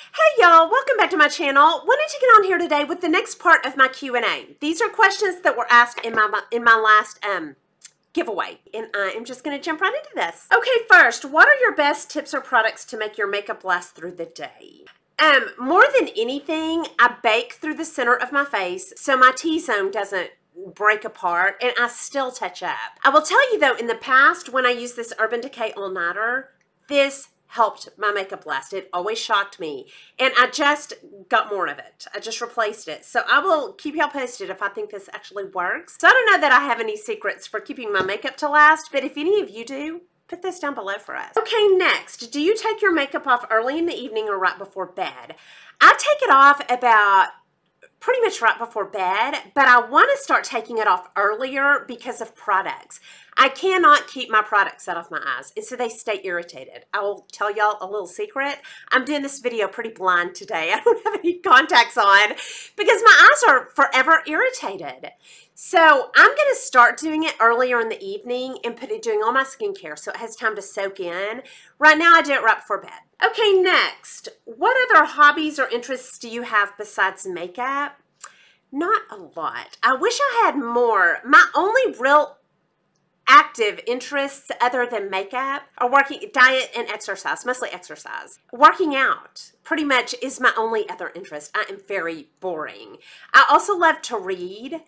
Hey y'all, welcome back to my channel. Wanted to get on here today with the next part of my Q&A. These are questions that were asked in my last giveaway, and I am just going to jump right into this. Okay, first, what are your best tips or products to make your makeup last through the day? More than anything, I bake through the center of my face so my T-zone doesn't break apart, and I still touch up. I will tell you though, in the past when I used this Urban Decay All-Nighter, this helped my makeup last. It always shocked me, and I just got more of it. I just replaced it. So I will keep y'all posted if I think this actually works. So I don't know that I have any secrets for keeping my makeup to last, but if any of you do, put this down below for us. Okay, next, do you take your makeup off early in the evening or right before bed? I take it off about pretty much right before bed, but I want to start taking it off earlier because of products. I cannot keep my products out of my eyes, and so they stay irritated. I will tell y'all a little secret. I'm doing this video pretty blind today. I don't have any contacts on because my eyes are forever irritated. So I'm going to start doing it earlier in the evening and doing all my skincare so it has time to soak in. Right now I do it right before bed. Okay, next, what other hobbies or interests do you have besides makeup? Not a lot. I wish I had more. My only real active interests other than makeup are diet and exercise, mostly exercise. Working out pretty much is my only other interest. I am very boring. I also love to read,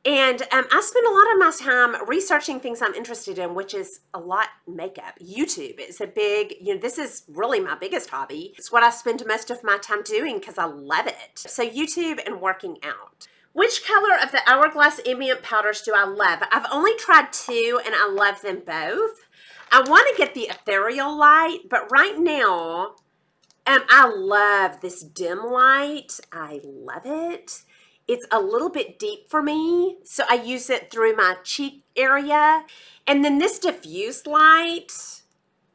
and I spend a lot of my time researching things I'm interested in, which is a lot makeup. YouTube is a big, this is really my biggest hobby. It's what I spend most of my time doing because I love it. So YouTube and working out. Which color of the Hourglass Ambient Powders do I love? I've only tried two, and I love them both. I want to get the Ethereal Light, but right now, I love this Dim Light. I love it. It's a little bit deep for me, so I use it through my cheek area. And then this Diffuse Light,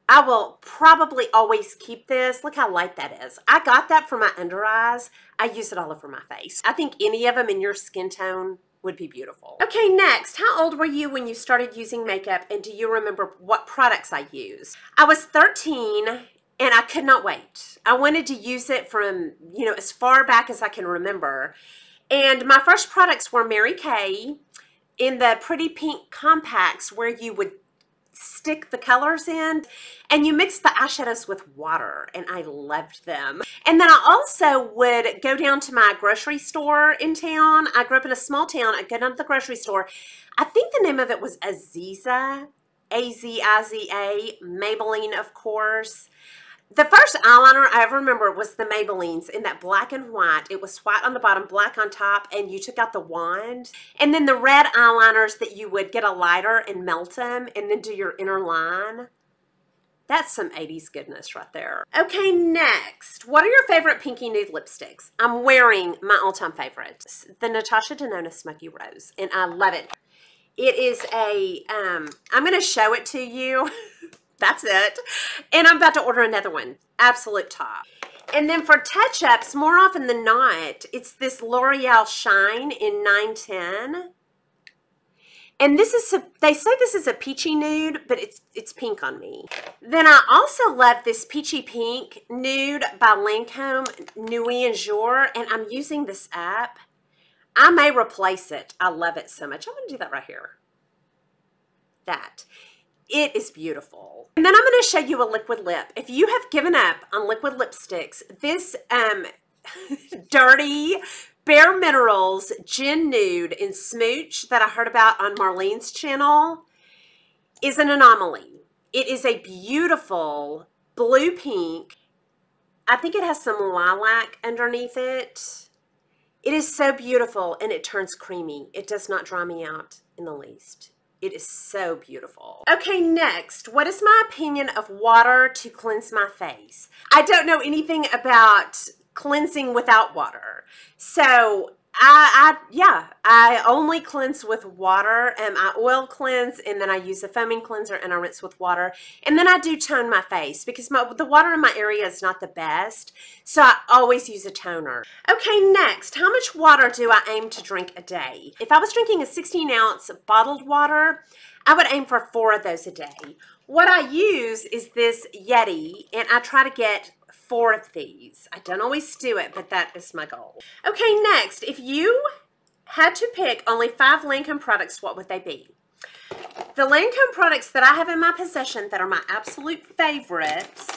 I will probably always keep this. Look how light that is. I got that for my under eyes. I use it all over my face. I think any of them in your skin tone would be beautiful. Okay, next, how old were you when you started using makeup, and do you remember what products I used? I was 13, and I could not wait. I wanted to use it from, as far back as I can remember. And my first products were Mary Kay in the Pretty Pink Compacts, where you would stick the colors in and you mix the eyeshadows with water, and I loved them. And then I also would go down to my grocery store in town. I grew up in a small town. I'd go down to the grocery store. I think the name of it was Aziza, A-Z-I-Z-A, Maybelline, of course. The first eyeliner I ever remember was the Maybellines in that black and white. It was white on the bottom, black on top, and you took out the wand. And then the red eyeliners that you would get a lighter and melt them and then do your inner line. That's some 80s goodness right there. Okay, next. What are your favorite pinky nude lipsticks? I'm wearing my all-time favorite, the Natasha Denona Smoky Rose, and I love it. It is a, I'm going to show it to you. That's it. And I'm about to order another one. Absolute top. And then for touch-ups, more often than not, it's this L'Oreal Shine in 910. And this is, they say this is a peachy nude, but it's pink on me. Then I also love this peachy pink nude by Lancome Nuit and Jour, and I'm using this up. I may replace it. I love it so much. I'm going to do that right here. That. It is beautiful. And then I'm going to show you a liquid lip. If you have given up on liquid lipsticks, this dirty Bare Minerals Gin Nude in Smooch that I heard about on Marlene's channel is an anomaly. It is a beautiful blue pink. I think it has some lilac underneath it. It is so beautiful, and it turns creamy. It does not dry me out in the least. It is so beautiful. Okay, next, what is my opinion of water to cleanse my face? I don't know anything about cleansing without water. So I only cleanse with water, and I oil cleanse, and then I use a foaming cleanser, and I rinse with water. And then I do tone my face because the water in my area is not the best. So I always use a toner. Okay, next, how much water do I aim to drink a day? If I was drinking a 16-ounce bottled water, I would aim for 4 of those a day. What I use is this Yeti, and I try to get 4 of these. I don't always do it, but that is my goal. Okay, next, if you had to pick only 5 Lancome products, what would they be? The Lancome products that I have in my possession that are my absolute favorites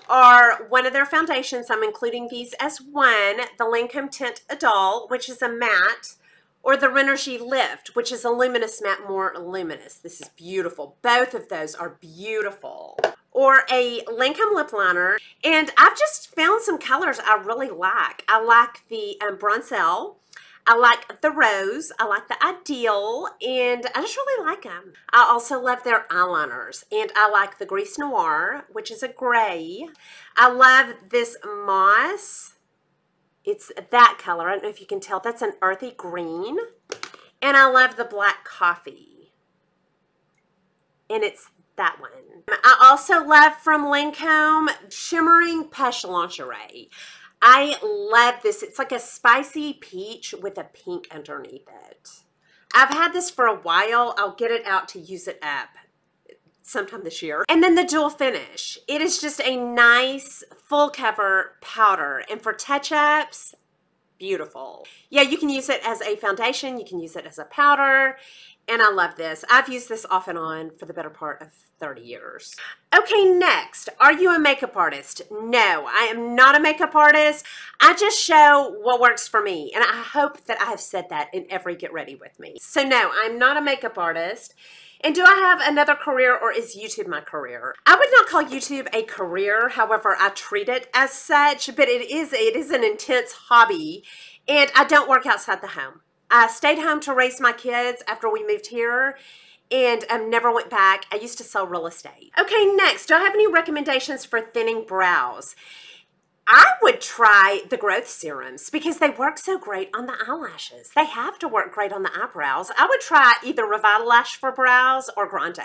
are one of their foundations. I'm including these as one, the Lancome Tint Allll, which is a matte, or the Lancome Lift, which is a luminous matte, more luminous. This is beautiful. Both of those are beautiful. Or a Lancome lip liner. And I've just found some colors I really like. I like the Bronzelle. I like the Rose, I like the Ideal, and I just really like them. I also love their eyeliners, and I like the Grease Noir, which is a gray. I love this Moss. It's that color. I don't know if you can tell. That's an earthy green. And I love the Black Coffee. And it's that one. I also love from Lancome Shimmering Peche Lingerie. I love this. It's like a spicy peach with a pink underneath it. I've had this for a while. I'll get it out to use it up sometime this year. And then the Dual Finish. It is just a nice full cover powder. And for touch-ups, beautiful. Yeah, you can use it as a foundation. You can use it as a powder. And I love this. I've used this off and on for the better part of 30 years. Okay, next. Are you a makeup artist? No, I am not a makeup artist. I just show what works for me. And I hope that I have said that in every Get Ready With Me. So no, I'm not a makeup artist. And do I have another career, or is YouTube my career? I would not call YouTube a career. However, I treat it as such, but it is an intense hobby, and I don't work outside the home. I stayed home to raise my kids after we moved here, and never went back. I used to sell real estate. Okay, next, do I have any recommendations for thinning brows? I would try the growth serums because they work so great on the eyelashes. They have to work great on the eyebrows. I would try either Revitalash for brows or Grande.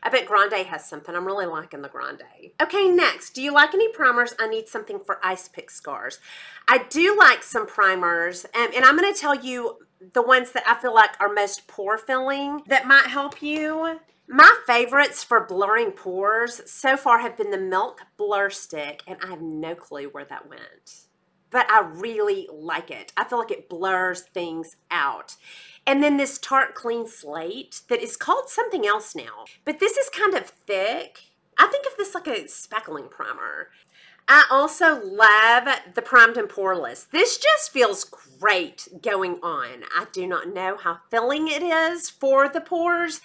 I bet Grande has something. I'm really liking the Grande. Okay, next, do you like any primers? I need something for ice pick scars. I do like some primers, and I'm going to tell you the ones that I feel like are most pore filling that might help you. My favorites for blurring pores so far have been the Milk Blur Stick, and I have no clue where that went. But I really like it. I feel like it blurs things out. And then this Tarte Clean Slate that is called something else now. But this is kind of thick. I think of this like a speckling primer. I also love the Primed and Poreless. This just feels great going on. I do not know how filling it is for the pores,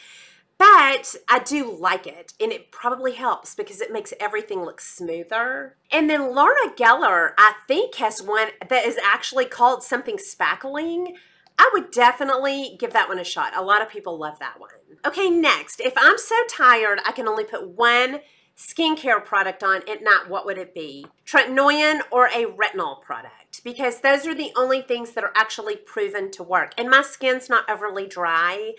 but I do like it, and it probably helps because it makes everything look smoother. And then Laura Geller, I think, has one that is actually called something spackling. I would definitely give that one a shot. A lot of people love that one. Okay, next, if I'm so tired I can only put one skincare product on at night, what would it be? Tretinoin or a retinol product? Because those are the only things that are actually proven to work. And my skin's not overly dry,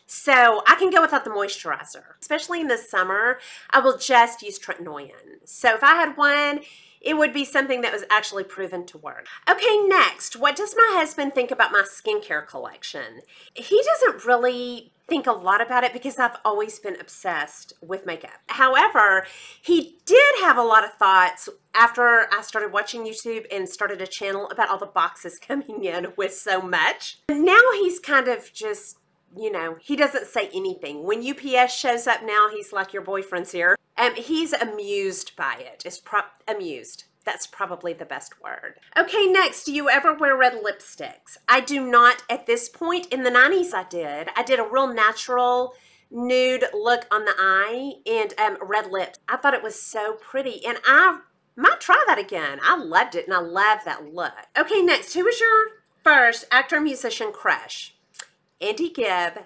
so I can go without the moisturizer. Especially in the summer, I will just use Tretinoin. So if I had one, it would be something that was actually proven to work. Okay, next, what does my husband think about my skincare collection? He doesn't really think a lot about it because I've always been obsessed with makeup. However, he did have a lot of thoughts after I started watching YouTube and started a channel about all the boxes coming in with so much. Now he's kind of just, you know, he doesn't say anything. When UPS shows up now, he's like, your boyfriend's here. He's amused by it. Amused. That's probably the best word. Okay, next, do you ever wear red lipsticks? I do not at this point. In the 90s I did. I did a real natural nude look on the eye and red lips. I thought it was so pretty, and I might try that again. I loved it, and I love that look. Okay, next, who was your first actor-musician crush? Andy Gibb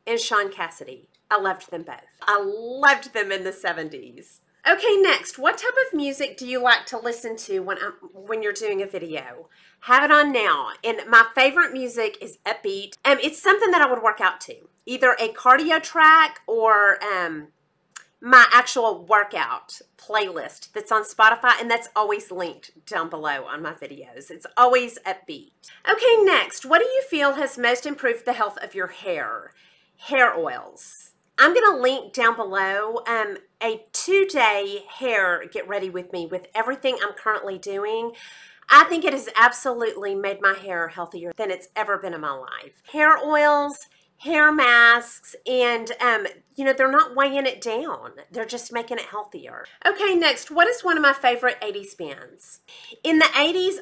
and Sean Cassidy. I loved them both. I loved them in the 70s. Okay, next, what type of music do you like to listen to when you're doing a video? Have it on now. And my favorite music is upbeat. It's something that I would work out to. Either a cardio track or my actual workout playlist that's on Spotify, and that's always linked down below on my videos. It's always upbeat. Okay, next, what do you feel has most improved the health of your hair? Hair oils. I'm going to link down below a 2-day hair get ready with me with everything I'm currently doing. I think it has absolutely made my hair healthier than it's ever been in my life. Hair oils, hair masks, and you know, they're not weighing it down. They're just making it healthier. Okay, next, what is one of my favorite 80s bands? In the 80s,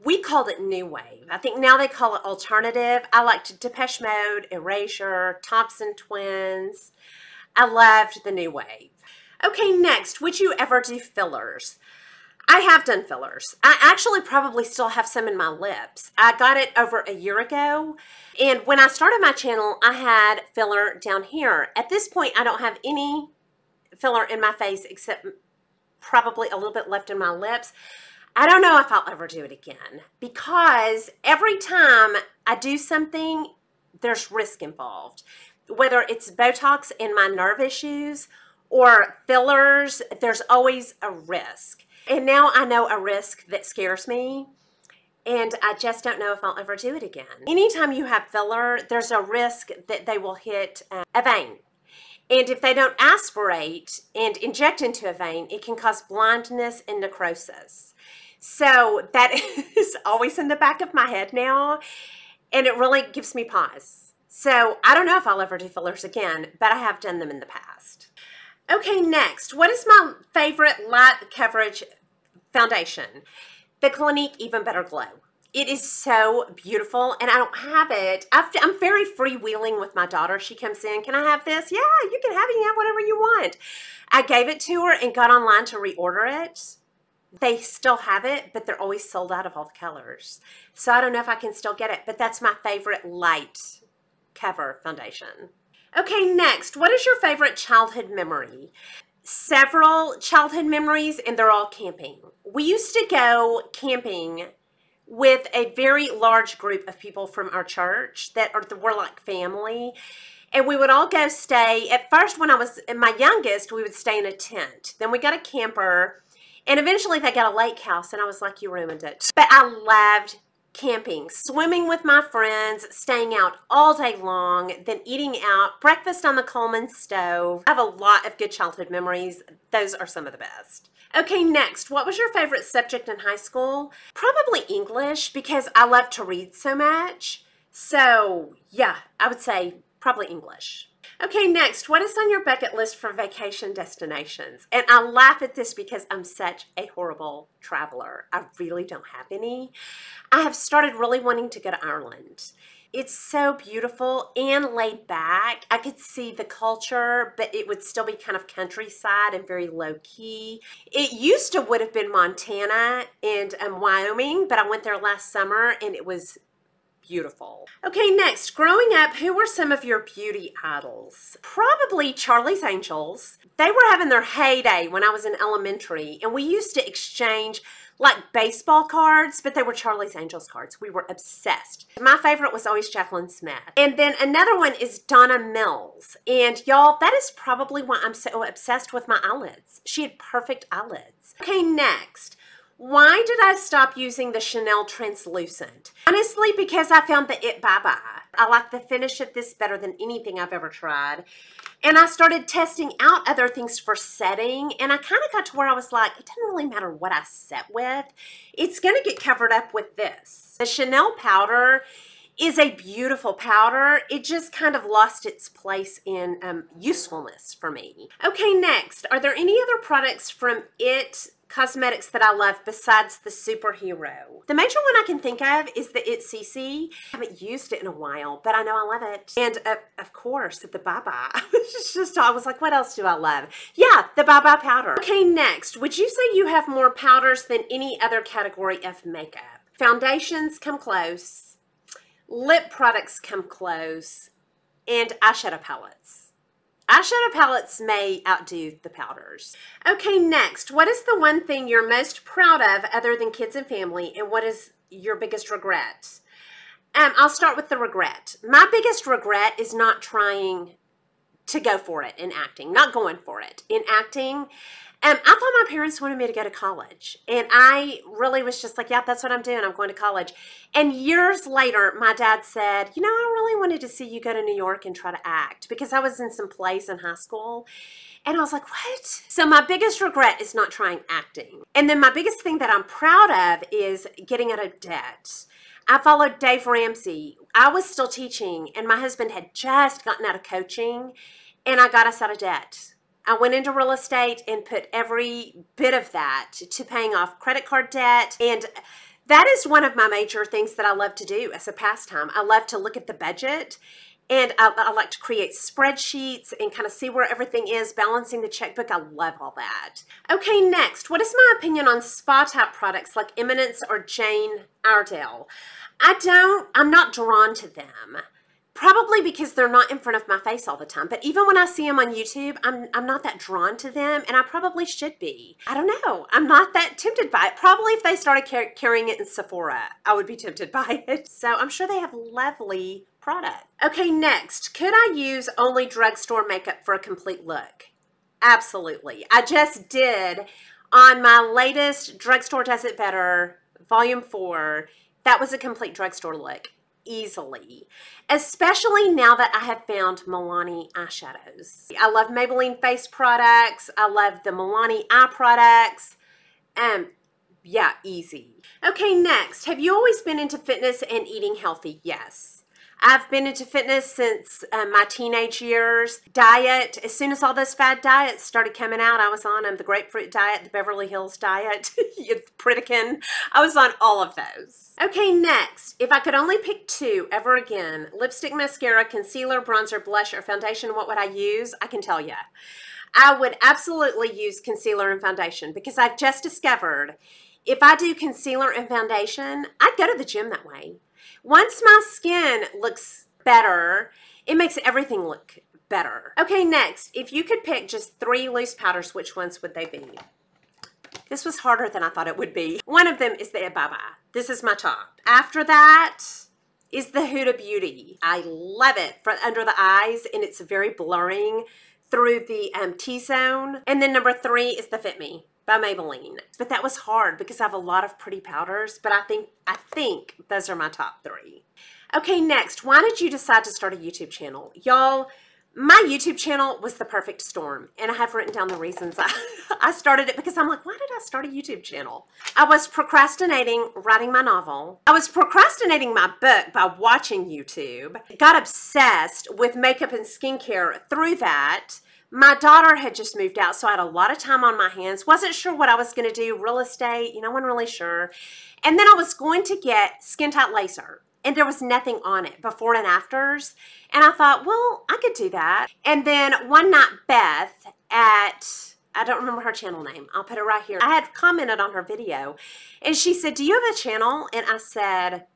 we called it New Wave. I think now they call it alternative. I liked Depeche Mode, Erasure, Thompson Twins. I loved the New Wave. Okay, next, would you ever do fillers? I have done fillers. I actually probably still have some in my lips. I got it over a year ago, and when I started my channel, I had filler down here. At this point, I don't have any filler in my face except probably a little bit left in my lips. I don't know if I'll ever do it again because every time I do something, there's risk involved. Whether it's Botox in my nerve issues or fillers, there's always a risk. And now I know a risk that scares me, and I just don't know if I'll ever do it again. Anytime you have filler, there's a risk that they will hit a vein. And if they don't aspirate and inject into a vein, it can cause blindness and necrosis. So that is always in the back of my head now, and it really gives me pause. So I don't know if I'll ever do fillers again, but I have done them in the past. Okay, next, what is my favorite light coverage foundation? The Clinique Even Better Glow. It is so beautiful, and I don't have it. I'm very freewheeling with my daughter. She comes in, can I have this? Yeah, you can have it. You have whatever you want. I gave it to her and got online to reorder it. They still have it, but they're always sold out of all the colors. So I don't know if I can still get it, but that's my favorite light cover foundation. Okay, next, what is your favorite childhood memory? Several childhood memories, and they're all camping. We used to go camping with a very large group of people from our church that were like family, and we would all go stay. At first, when I was my youngest, we would stay in a tent. Then we got a camper, and eventually they got a lake house, and I was like, you ruined it. But I loved camping, swimming with my friends, staying out all day long, then eating out, breakfast on the Coleman stove. I have a lot of good childhood memories. Those are some of the best. Okay, next, what was your favorite subject in high school? Probably English, because I love to read so much. So yeah, I would say probably English. Okay, next, what is on your bucket list for vacation destinations? And I laugh at this because I'm such a horrible traveler. I really don't have any. I have started really wanting to go to Ireland. It's so beautiful and laid back. I could see the culture, but it would still be kind of countryside and very low key. It used to would have been Montana and Wyoming, but I went there last summer and it was beautiful. Okay, next, growing up, who were some of your beauty idols? Probably Charlie's Angels. They were having their heyday when I was in elementary, and we used to exchange like baseball cards, but they were Charlie's Angels cards. We were obsessed. My favorite was always Jacqueline Smith. And then another one is Donna Mills. And y'all, that is probably why I'm so obsessed with my eyelids. She had perfect eyelids. Okay, next. Why did I stop using the Chanel Translucent? Honestly, because I found the It Bye-Bye. I like the finish of this better than anything I've ever tried. And I started testing out other things for setting, and I kind of got to where I was like, it doesn't really matter what I set with. It's going to get covered up with this. The Chanel powder is a beautiful powder. It just kind of lost its place in usefulness for me. Okay, next, are there any other products from It Cosmetics that I love besides the superhero? The major one I can think of is the It CC. I haven't used it in a while, but I know I love it. And of course, the Bye-Bye. I was like, what else do I love? Yeah, the Bye-Bye powder. Okay, next, would you say you have more powders than any other category of makeup? Foundations come close, lip products come close, and eyeshadow palettes. Eyeshadow palettes may outdo the powders. Okay, next, what is the one thing you're most proud of other than kids and family, and what is your biggest regret? I'll start with the regret. My biggest regret is not trying to go for it in acting, not going for it. In acting, I thought my parents wanted me to go to college, and I really was just like, yeah, that's what I'm doing. I'm going to college. And years later, my dad said, you know, I really wanted to see you go to New York and try to act, because I was in some plays in high school. And I was like, what? So my biggest regret is not trying acting. And then my biggest thing that I'm proud of is getting out of debt. I followed Dave Ramsey. I was still teaching, and my husband had just gotten out of coaching, and I got us out of debt. I went into real estate and put every bit of that to paying off credit card debt. And that is one of my major things that I love to do as a pastime. I love to look at the budget, and I like to create spreadsheets and kind of see where everything is, balancing the checkbook. I love all that. Okay, next, what is my opinion on spa type products like Eminence or Jane Iredale? I'm not drawn to them. Probably because they're not in front of my face all the time. But even when I see them on YouTube, I'm not that drawn to them, and I probably should be. I don't know. I'm not that tempted by it. Probably if they started carrying it in Sephora, I would be tempted by it. So I'm sure they have lovely product. Okay, next. Could I use only drugstore makeup for a complete look? Absolutely. I just did on my latest Drugstore Does It Better, Volume 4. That was a complete drugstore look. Easily, especially now that I have found Milani eyeshadows. I love Maybelline face products. I love the Milani eye products. Yeah, easy. Okay, next, have you always been into fitness and eating healthy? Yes. I've been into fitness since my teenage years. Diet, as soon as all those fad diets started coming out, I was on them. The grapefruit diet, the Beverly Hills diet, Pritikin. I was on all of those. Okay, next, if I could only pick 2 ever again, lipstick, mascara, concealer, bronzer, blush, or foundation, what would I use? I can tell you. I would absolutely use concealer and foundation, because I've just discovered if I do concealer and foundation, I go to the gym that way. Once my skin looks better, it makes everything look better. Okay, next, if you could pick just 3 loose powders, which ones would they be? This was harder than I thought it would be. One of them is the Bye-Bye. This is my top. After that is the Huda Beauty. I love it for under the eyes, and it's very blurring through the T-zone. And then number 3 is the Fit Me by Maybelline. But that was hard because I have a lot of pretty powders, but I think those are my top 3. Okay, next, why did you decide to start a YouTube channel? Y'all, my YouTube channel was the perfect storm, and I have written down the reasons I started it, because I'm like, why did I start a YouTube channel? I was procrastinating writing my novel. I was procrastinating my book by watching YouTube. Got obsessed with makeup and skincare through that. My daughter had just moved out, so I had a lot of time on my hands. Wasn't sure what I was going to do, real estate, you know, wasn't really sure. And then I was going to get Skin Tight Laser, and there was nothing on it, before and afters. And I thought, well, I could do that. And then one night, Beth at, I don't remember her channel name. I'll put it right here. I had commented on her video, and she said, do you have a channel? And I said,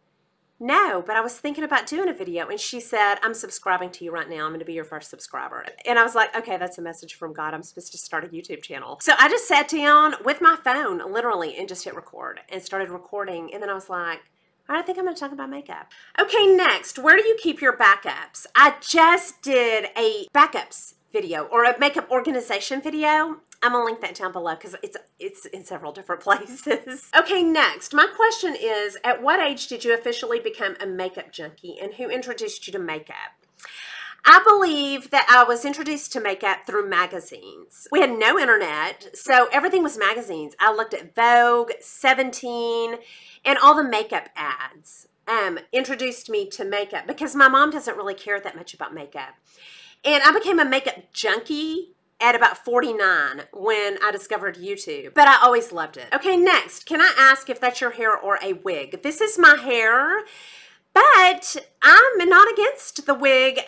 no, but I was thinking about doing a video. And she said, I'm subscribing to you right now. I'm going to be your first subscriber. And I was like, okay, that's a message from God. I'm supposed to start a YouTube channel. So I just sat down with my phone, literally, and just hit record and started recording. And then I was like, all right, I think I'm going to talk about makeup. Okay, next, where do you keep your backups? I just did a backups video, or a makeup organization video. I'm going to link that down below because it's in several different places. Okay, next, my question is, at what age did you officially become a makeup junkie, and who introduced you to makeup? I believe that I was introduced to makeup through magazines. We had no internet, so everything was magazines. I looked at Vogue, 17, and all the makeup ads introduced me to makeup, because my mom doesn't really care that much about makeup. And I became a makeup junkie at about 49 when I discovered YouTube, but I always loved it. Okay, next, can I ask if that's your hair or a wig? This is my hair, but I'm not against the wig.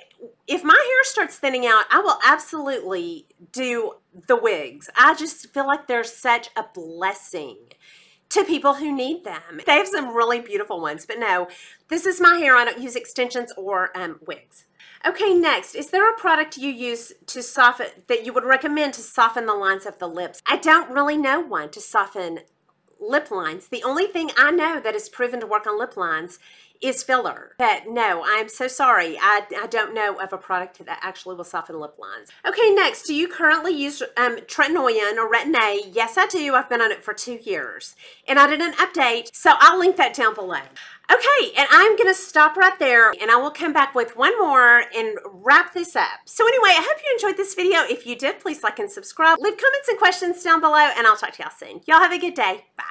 If my hair starts thinning out, I will absolutely do the wigs. I just feel like they're such a blessing to people who need them. They have some really beautiful ones, but no, this is my hair. I don't use extensions or wigs. Okay, next, is there a product you use to soften, that you would recommend to soften the lines of the lips? I don't really know one to soften lip lines. The only thing I know that is proven to work on lip lines is filler. But no, I'm so sorry. I don't know of a product that actually will soften lip lines. Okay, next, do you currently use tretinoin or Retin-A? Yes, I do. I've been on it for 2 years. And I did an update, so I'll link that down below. Okay, and I'm going to stop right there, and I will come back with one more and wrap this up. So anyway, I hope you enjoyed this video. If you did, please like and subscribe. Leave comments and questions down below, and I'll talk to y'all soon. Y'all have a good day. Bye.